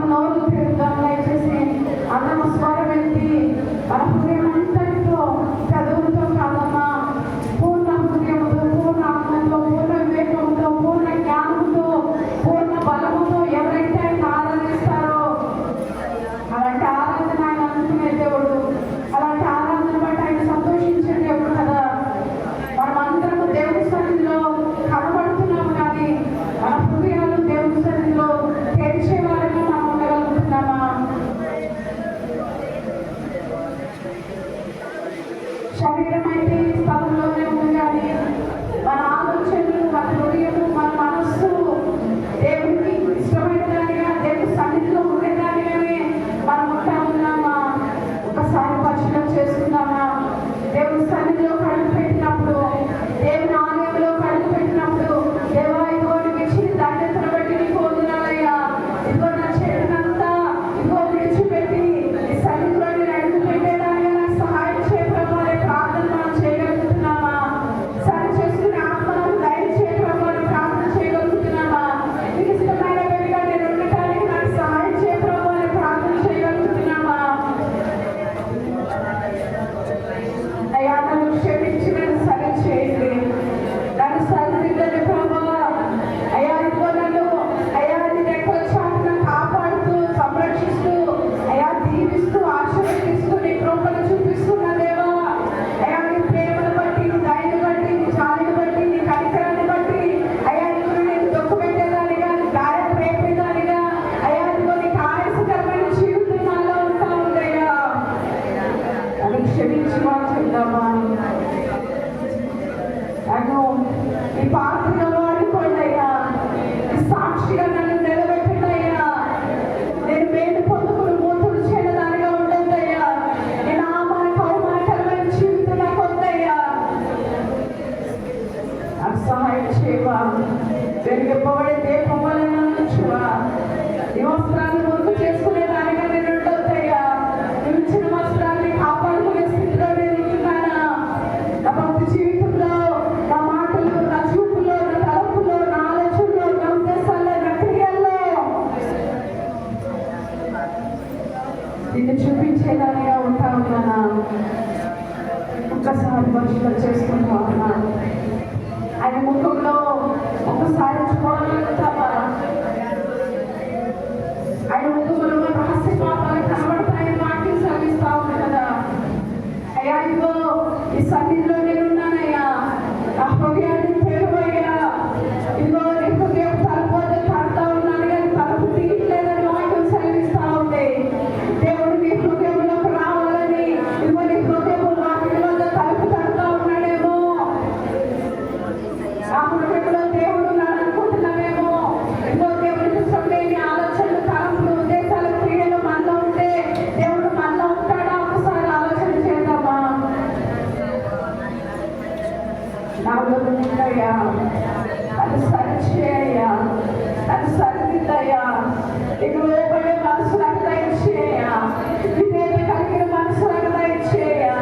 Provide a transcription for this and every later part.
అందరం నోరు తిరుగుతాం. దయచేసి అందరం స్వరం ఎత్తి మన హృదయం అంతటితో చదువుతో కాదమ్మా, పూర్ణ హృదయంతో, పూర్ణ ఆత్మతో, పూర్ణ వివేకంతో, పూర్ణ జ్ఞానంతో, పూర్ణ బలముతో ఎవరైతే ఆయన ఆరాధిస్తారో అలాంటి ఆరాధన ఆయన అందుకునే దేవుడు. అలాంటి ఆరాధన బట్టి ఆయన సంతోషించే దేవుడు కదా. మనం అందరము దేవుడి సన్నిధిలో కనబడుతున్నాము, కానీ మన హృదయాలు దేవుడి సన్నిధిలో తెరిచే వారిగా మనం ఉండగలుగుతున్నామా? శరీరం అయితే ఈ స్థలంలోనే ఉంది, కానీ మన ఆలోచనలు, మన హృదయము, మన మనస్సు దేవుడికి ఇష్టమైన దానిగా, దేవుడి సన్నిధిలో ఉండేదానిగానే మనం ఉంటా ఉన్నామా? ఒకసారి పరిశీలన చేసుకుందామా? దేవుడి సన్నిధిలో కడుగు పెట్టినప్పుడు, దేవుని ఆలయంలో కడుగు పెట్టినప్పుడు, దేవా ఇదిగో నీకు ఇచ్చిన ధన్యతను బట్టి నీకు వందనాలయ్యా, ఇదిగో నా చేతినంతా ఇదిగో విడిచిపెట్టి ఈ సన్నిధిలో నేను అడుగు పెట్టేదానిగా నాకు సహాయం చేయడం అనే ప్రార్థన మనం చేయగలుగుతున్నామా? సరి చేసుకునే ఆత్మను దయచేయడం అనే ప్రార్థన చేయగలుగుతున్నామా? నీకు ఇష్టమైన వ్యక్తిగా నేను ఉండటానికి నాకు సహాయం చేయడం అనే ప్రార్థన చేయగలుగుతున్నామా? అయ్యా నన్ను క్షమించి నన్ను సరి చేయండి, నన్ను సరిదిద్దండి ప్రభా. అయ్యా ఇదిగో నన్ను అయ్యా నీ రెక్కల చాటున కాపాడుతూ, సంరక్షిస్తూ, అయ్యా దీవిస్తూ, ఆశీర్వదిస్తూ, నీ కృపను చూపిస్తున్న దేవా. అయ్యా నీ ప్రేమను బట్టి, నీ దయను బట్టి, నీ జాలిని బట్టి, నీ కనికరాన్ని బట్టి అయ్యా ఇదిగో నేను దుఃఖపెట్టేదానిగా, నీ గాయం రేపేదానిగా, అయ్యా ఇదిగో నీకు ఆయాసకరమైన జీవితం నాలో ఉంటా ఉందయ్యా. అది క్షమించి మార్చుద్దామా? నన్ను ఈ పాత్రగా వాడుకోండి అయ్యా, ఈ సాక్షిగా నన్ను నిలబెట్టండి అయ్యా. నేను మేలు పొందుకుని మూతులు చేయడానిగా ఉండొద్దయ్యా. నేను అవమానకరమైన జీవితం నాకు వద్దయ్యా. నాకు సహాయం చేయవా? వెలిగింపబడే దీపం వల్ల నన్ను ఉంచువా. ఈ వస్త్రాన్ని ముందు చేసుకునే దానిగా నేను ఉండొద్దయ్యా. నువ్వు ఇచ్చిన వస్త్రాన్ని కాపాడుకునే స్థితిలో నేను ఉంటున్నానా? నా భక్తి జీవితంలో, నా మాటలు, నా చూపులో, నా తలపులో, నా ఆలోచనలో, నా ఉద్దేశాల్లో, నా క్రియల్లో నిన్ను చూపించేదానిగా ఉంటా ఉన్నానా? ఒక్కసారి పరిశీలన చేసుకుంటా ఉన్నా. ఆయన ముఖంలో ఒకసారి చూడగలుగుతావా? ఆయన ముఖంలో రహస్య పాపాలు కనబడతాయని వాక్యం సెలవిస్తా ఉంది కదా. అయ్యా ఇదిగో ఈ సన్నిధిలో నేనున్నానయ్యా, నా హృదయాన్ని తెరువయ్యా. ఇదిగో నీ హృదయం తలుపు వద్ద తడతా ఉన్నాను, కానీ తలుపు తీయట్లేదని వాక్యం సెలవిస్తా ఉంది. దేవుడు నీ హృదయంలోకి రావాలని ఇదిగో నీ హృదయం వాక్యం వద్ద తలుపు తడతా ఉన్నాడేమో. ఆ హృదయంలో దేవుడు ఉన్నాడు అనుకుంటున్నావేమో. ఇదిగో దేవుడికి ఇష్టం లేని ఆలోచనలు, తలంపులు, ఉద్దేశాలు, క్రియలు మనలో ఉంటే దేవుడు మనలో ఉంటాడా? ఒకసారి ఆలోచన చేద్దామా? నాలో ఉందయ్యా, అది సరిచేయ్యా, అది సరిదిద్దయ్యా. నీకు లోపడే మనసు నాకు దయచేయ్యా, విధేయత కలిగిన మనసు నాకు దయచేయ్యా.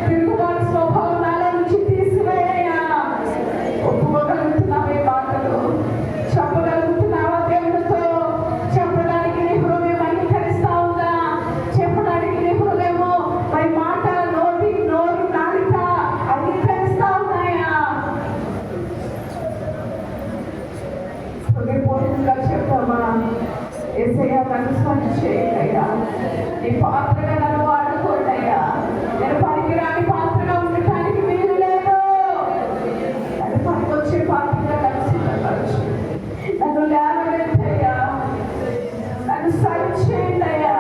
తిరుగుబాటు స్వభావం నాలో నుంచి తీసివేయ్యా. ఒప్పుకోగలుగుతున్నావే మాటలు? చెప్పగలుగుతున్నావా? దేవుడితో చెప్పడానికి నీ హృదయం అంగీకరిస్తా ఉందా? చెప్పడానికి నీ హృదయము మరి మాట, నోరు, నాలిక అంగీకరిస్తా ఉన్నాయా? హృదయపూర్వకంగా చెప్పామా? యేసయ్యా నన్ను సరి చేయండి, నీ పాత్రగా నన్ను వాడుకోండి అయ్యా. నేను పనికిరాని పాత్రగా ఉండటానికి వీలు లేదు. నన్ను పనికొచ్చే పాత్రగా నన్ను సిద్ధపరచు. నన్ను లేవనెత్తయ్యా, నన్ను సరి చేయండి అయ్యా,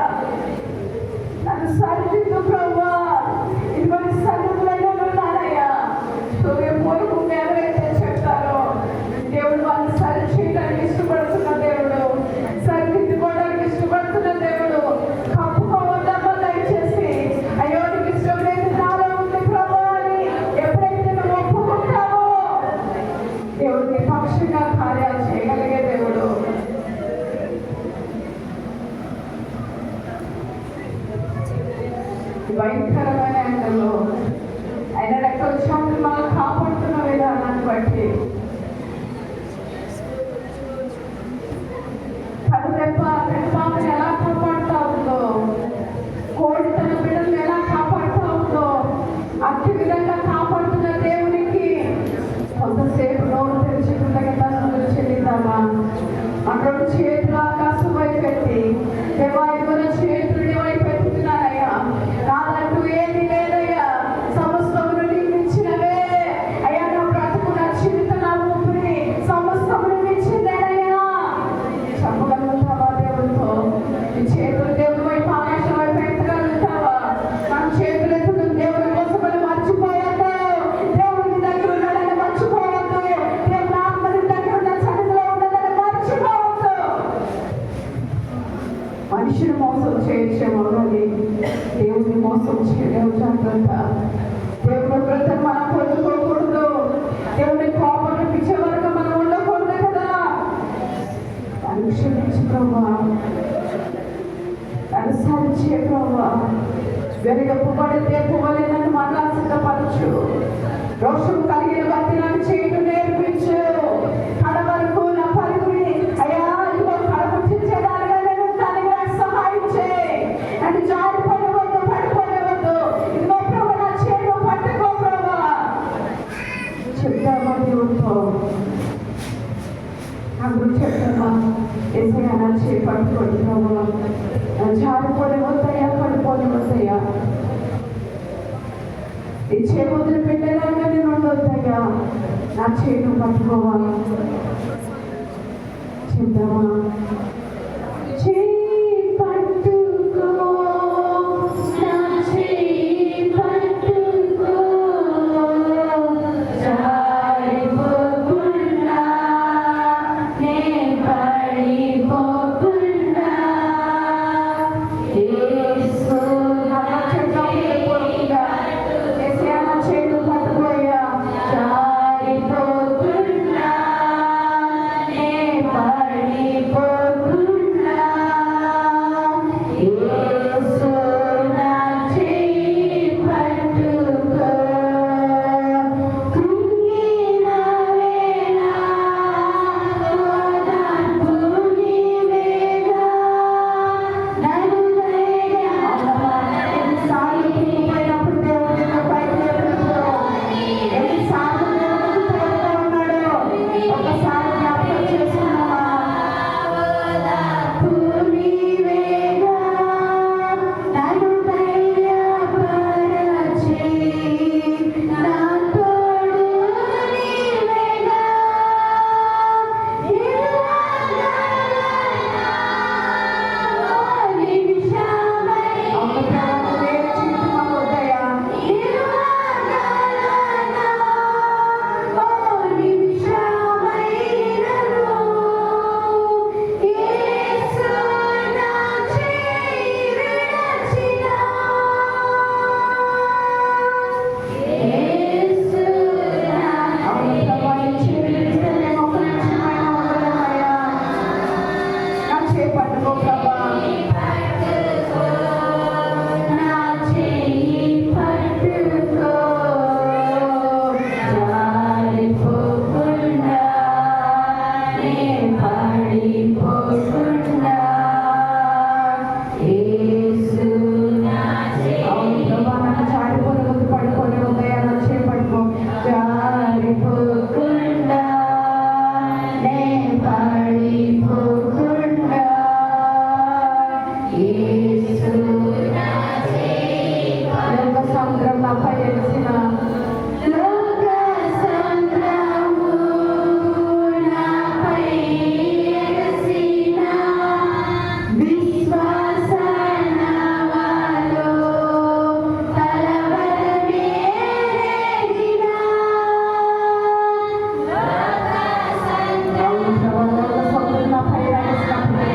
నన్ను సరిదిద్దు ప్రభువా. ఇటువంటి సన్నిధిలో ఉన్నానయ్యా. హృదయపూర్వకంగా ఎవరైతే చెప్తారో దేవుడు వాళ్ళు సరి చేయడానికి ఇష్టపడుతున్న దేవుడు, సరిదిద్దుకోవడానికి ఇష్టపడుతున్న దేవుడు. కప్పుకోవద్దమ్మా దయచేసి. అయ్యో నీకు ఇష్టం లేదు నాలో ఉంది ప్రభు అని ఎప్పుడైతే నువ్వు ఒప్పుకుంటావో దేవుడు నీ పక్షంగా కార్యాలు చేయగలిగే దేవుడు. భయంకరమైన ఎండలో ఆయన రెక్కల చాటున మనం కాపాడుతున్న విధానాన్ని బట్టి కనురెప్ప రెప్పామని ఎలా మనిషిని మోసం చేయొచ్చేమో కానీ దేవుని మోసం చేయలేము. జాగ్రత్త. దేవుని బ్రతం మనం పొందుకోకూడదు. దేవుని కోపం పిచ్చే వరకు మనం ఉండకూడదు కదా. దాన్ని క్షమించు ప్రభా, దాన్ని సరిచే ప్రభా. వెలుగొప్పబడితే పువ్వలే నన్ను మరలా సిద్ధపరచు. రోషం కలిగిన బట్టి నాకు చేయడం నేర్పించు. కడ వరకు నా పరుగుని అయ్యా ఇదిగో కడపట్టించేదానిగా నేను దానిగా సహాయం చేయి. నన్ను జారిపోవద్దు, పడిపోవద్దు. ఇదిగో ప్రభు నా చేతిలో పట్టుకో ప్రభా. చెప్తామా దేవుడితో? అందరూ చెప్తామా? ఏసయ్యా నా చేయి పట్టుకోండి ప్రభా. జారిపోవద్దయ్యా, పడిపోవద్దయ్యా. ఈ చేయి వదిలి పెట్టేదాకా నేను ఉండొద్దయ్యా. నా చేను పట్టుకోవాలి. చెప్తామా? చేయి పట్టుకో, నా చేయి పట్టుకో, జారిపోకుండా నే పడిపోకుండా. యేసు నా చెడ్డగా ఏసయ్యా నా చేను పట్టుకోయ్యా. జారిపోకుండా నే పడిపోకుండా. యేసు నా చేయి పట్టుకో. కృంగిన వేళ ఓదార్పు నీవేగా. నన్ను ఎన్నిసార్లు కృంగిపోయినప్పుడు దేవుడు నిన్ను పైకి లేపుతాడు. ఎన్నిసార్లు దేవుడు తోడుగా ఉన్నాడో ఒకసారి జ్ఞాపకం చేసుకున్నావా? ఓదార్పు నీవేగా. నన్ను ధైర్యపరచి నా తోడు నీవేగా. పట్టుకో ప్రభా. నా చేయి పట్టుకో, జారిపోకుండా నే పడిపోకుండా. యేసు నా చేయి. అవును ప్రభా, నాకు జారిపోవద్దు, పడిపోవద్దయ్యా. నా చేయి పట్టుకో. జారిపోకుండా నే పడిపోకుండా. యేసు నా చేయి. లోక సముద్రం నాపై ఎగిసిన, లోక సముద్రము నాపై ఎగిసిన, విశ్వాస నావలో కలవరమే రేగిన. లోక సముద్రం నాపై ఎగిసినప్పుడు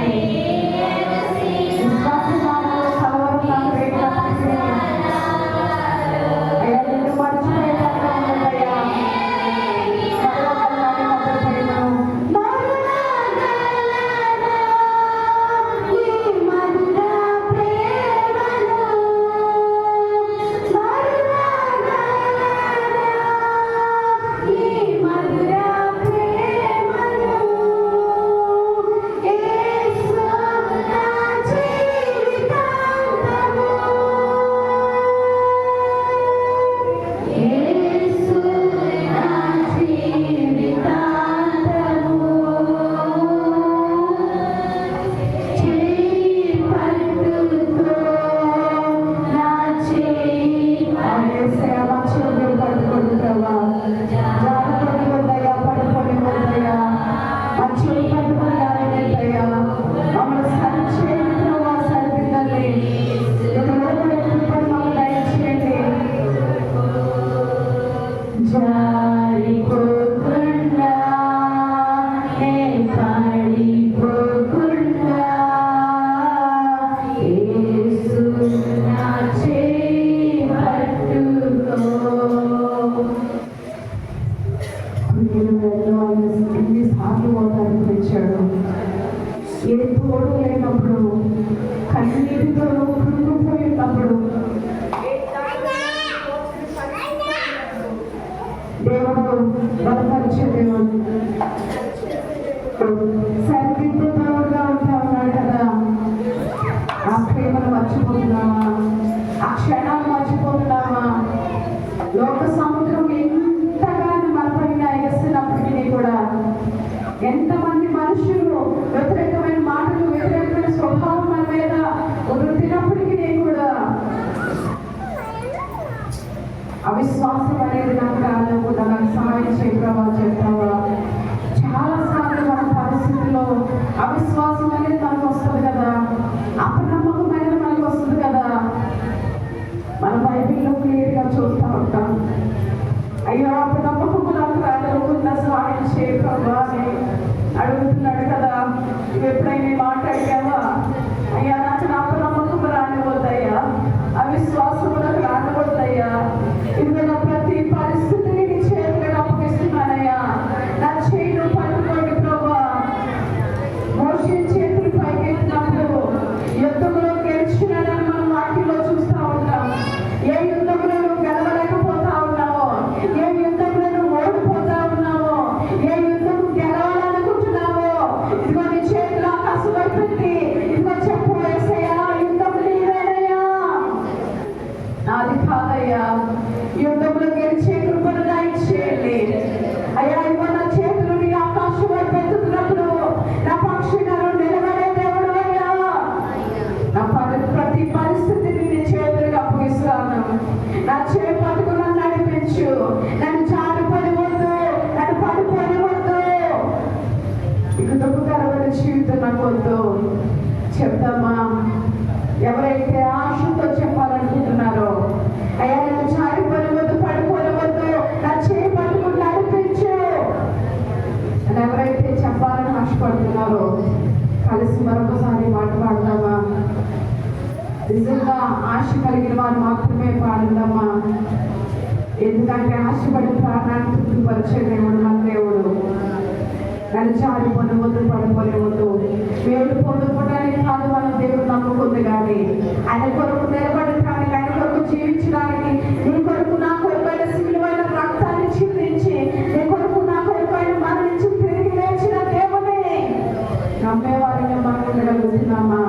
విశ్వాస నావలో కలవరం నాకు రేగినప్పుడు అయ్యా మర్చిపోతున్నామా? లోక సముద్రం ఎంతగానో మనపైన ఎగసినప్పటికీ కూడా, ఎంతమంది మనుషులు వ్యతిరేకమైన మాటలు, వ్యతిరేకమైన స్వభావం మన మీద వృద్ధినప్పటికీ కూడా అవిశ్వాసం అనేది నాకు రాలేకుండా నాకు సహాయం చేయవా చెప్తావా? చాలా సార్లు మన పరిస్థితుల్లో అవిశ్వాసం అనేది మనకు వస్తుంది కదా, అపనమ్మకం అనేది మనకు వస్తుంది కదా. మన బైబిల్లో క్లియర్గా చూస్తూ ఉంటాం. అయ్యో అపనమ్మకం నాకు రాలేకుండా సహాయం చేయవా అని అడుగుతున్నాడు కదా. ఎప్పుడైనా మాట్లాడావా? అయ్యా నాకు నా అపనమ్మకం రానివద్దయ్యా, అవిశ్వాసం నాకు రానివద్దయ్యా, ఇదిగో ప్రతి పరిస్థితిని నీ చేతులకు అప్పగిస్తున్నానయ్యా, నా చేతులు పట్టుకోండి ప్రభా. మోషే చేతులు పైకెత్తినప్పుడు యుద్ధంలో గెలిచినాడని మనం వాటిలో చూస్తూ ఉంటాం. ఏ యుద్ధంలో నువ్వు గెలవలేకపోతా ఉన్నావో, ఏ యుద్ధంలో నువ్వు ఓడిపోతా ఉన్నావో, ఏ యుద్ధం గెలవాలనుకుంటున్నావో, ఇదిగో నీ చేతులు ఆకాశం పెట్టి ఇదిగో చెప్పు, యేసయ్యా యుద్ధం నీవేనయ్యా, నాది కాదయ్యా. యుద్ధంలో గెలిచే కృపను దయచేయండి అయ్యా. ఇవ్వ నా చేతులు నీ ఆకాశం వైపు ఎత్తుతున్నప్పుడు నా పక్షిగా నిలబడే దేవుడు అయ్యా. నా ప్రతి పరిస్థితిని నీ చేతులకు అప్పగిస్తాను. నా చేయి పట్టుకు నన్ను నడిపించు, నన్ను జారిపడివద్దు, నన్ను పడిపోనివద్దు. ఇక దుఃఖకరమైన జీవితం నాకు వద్దు చెప్తామా? ఎవరైతే ఆశతో చెప్పాలనుకుంటున్నారో, అయ్యా నేను జారిపోనివద్దు, పడిపోనివద్దు, నా చేయి పట్టుకుని నడిపించు అని ఎవరైతే చెప్పాలని ఆశపడుతున్నారో, కలిసి మరొకసారి పాడదామా? నిజంగా ఆశ కలిగిన వారు మాత్రమే పాడదామా? ఎందుకంటే ఆశపడి ప్రాణాన్ని తృప్తిపరిచే దేవుడు మన దేవుడు. నన్ను జారిపోనివద్దు, పడిపోనివద్దు. దేవుడు పొందుకోవడానికి కాదు మన దేవుడు నమ్ముకుంది, కానీ ఆయన కొరకు నిలబడటానికి, ఆయన కొరకు జీవించడానికి, నీ కొరకు నా కొరకైన సిలువైన రక్తాన్ని చిందించి, నీ కొరకు నా కొరకైన మరణించి తిరిగి లేచిన దేవుని నమ్మేవారిని మనం ఉండగలుగుతున్నామా?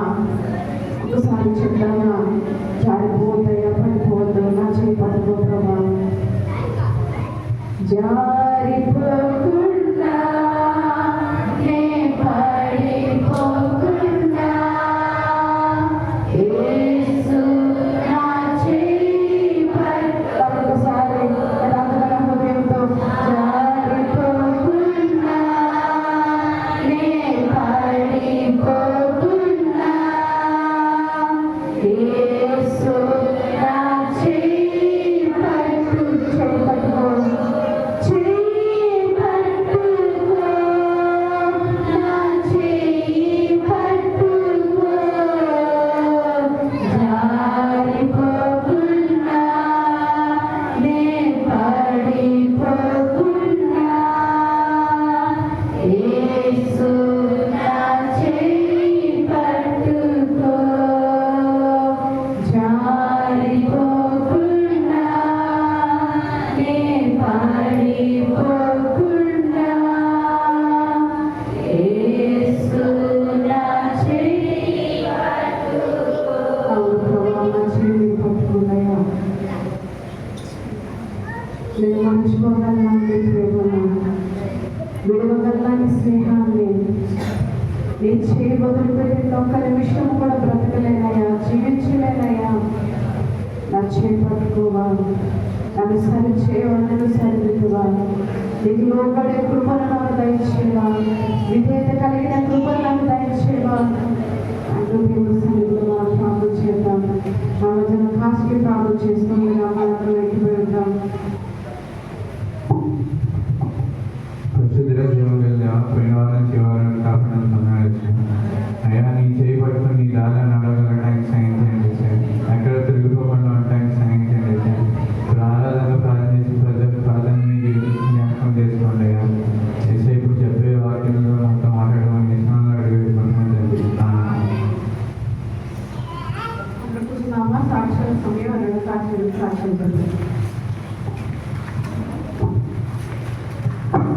ఒకసారి చెప్తామా? జారిపోతాయా, పడిపోవద్దు, నా చేయి పడిపోతామా? జారిపోకుండా నేను మర్చిపోగలనాన్ని ప్రేమను, విడవగలనాన్ని స్నేహాన్ని, నేను చేయబోతున్న ఒక్క నిమిషం కూడా బ్రతకలేనయ్యా, జీవించలేనయ్యా. నా చేయి పట్టుకోవా, నన్ను సరి చేయవా, నన్ను సరిదిద్దువా, నీకు లోబడే కృపను నాకు దయచేవా, విధేయత కలిగిన కృపను నాకు దయచేవా. అంటూ దేవుడు సన్నిధిలో ప్రార్థన చేద్దాం. మా మధ్యన కాస్ట్లీ ప్రార్థన చేసుకుని రామాలను ఎక్కిపోయి ఉంటాం. పోయిన వారం చివరి కాపాడుతున్నాడు అయ్యా. నీ చేయి పట్టుకుని నీ దారిలో నడవగలడానికి సాయం చేయండి సార్. ఎక్కడ తిరుగుకోకుండా ఉండడానికి సాయం చేయండి సార్. ఇప్పుడు ఆరాధనగా ప్రార్థన చేసి ప్రజలు ప్రార్థనని జ్ఞాపకం చేసుకోండి అయ్యా. ఇప్పుడు చెప్పే వాక్యంలో మొత్తం మాట్లాడమని నిజంగా అడిగేసుకుంటున్నాను. సాక్షాల సమయం సాక్షి